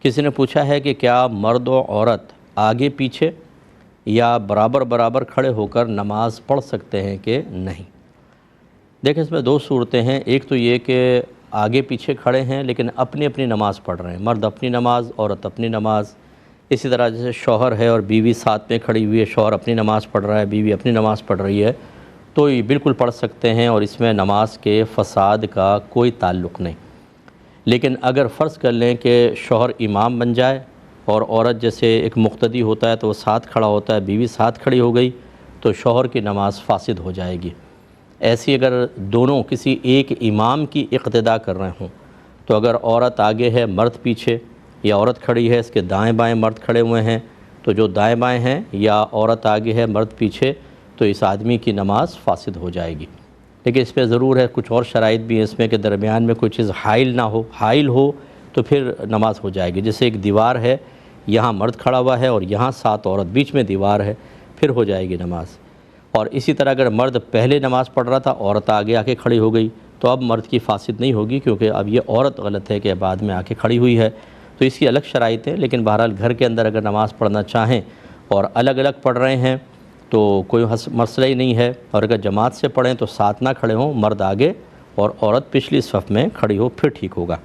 کسی نے پوچھا ہے کہ کیا مرد و عورت آگے پیچھے یا برابر برابر کھڑے ہو کر نماز پڑھ سکتے ہیں کہ نہیں؟ دیکھیں، اس میں دو صورتیں ہیں۔ ایک تو یہ کہ آگے پیچھے کھڑے ہیں لیکن اپنی اپنی نماز پڑھ رہے ہیں، مرد اپنی نماز، عورت اپنی نماز۔ اسی طرح جیسے شوہر ہے اور بیوی ساتھ میں کھڑی ہوئی ہے، شوہر اپنی نماز پڑھ رہا ہے، بیوی اپنی نماز پڑھ رہی ہے، تو یہ بالکل پڑھ سکتے ہیں اور اس میں نماز کے فساد کا کوئی تعلق نہیں۔ لیکن اگر فرض کر لیں کہ شوہر امام بن جائے اور عورت جیسے ایک مقتدی ہوتا ہے تو وہ ساتھ کھڑا ہوتا ہے، بیوی ساتھ کھڑی ہو گئی تو شوہر کی نماز فاسد ہو جائے گی۔ ایسی اگر دونوں کسی ایک امام کی اقتداء کر رہے ہوں تو اگر عورت آگے ہے مرد پیچھے، یا عورت کھڑی ہے اس کے دائیں بائیں مرد کھڑے ہوئے ہیں، تو جو دائیں بائیں ہیں یا عورت آگے ہے مرد پیچھے، تو اس آدمی کی نماز فاسد ہو جائے گی۔ لیکن اس پہ ضرور ہے کچھ اور شرائط بھی ہیں اس میں کہ درمیان میں کوئی چیز حائل نہ ہو، حائل ہو تو پھر نماز ہو جائے گی۔ جیسے ایک دیوار ہے، یہاں مرد کھڑا ہوا ہے اور یہاں ساتھ عورت، بیچ میں دیوار ہے، پھر ہو جائے گی نماز۔ اور اسی طرح اگر مرد پہلے نماز پڑھ رہا تھا، عورت آگے آ کے کھڑی ہو گئی تو اب مرد کی فاسد نہیں ہوگی، کیونکہ اب یہ عورت غلط ہے کہ بعد میں آ کے کھڑی ہوئی ہے۔ تو اس کی الگ شرائط ہے، لیکن بہرحال گھر کے اندر اگر نماز پڑھنا چاہیں اور الگ الگ پڑھ رہے ہیں تو کوئی مسئلہ ہی نہیں ہے، اور اگر جماعت سے پڑھیں تو ساتھ نہ کھڑے ہوں، مرد آگے اور عورت پچھلی صف میں کھڑی ہو، پھر ٹھیک ہوگا۔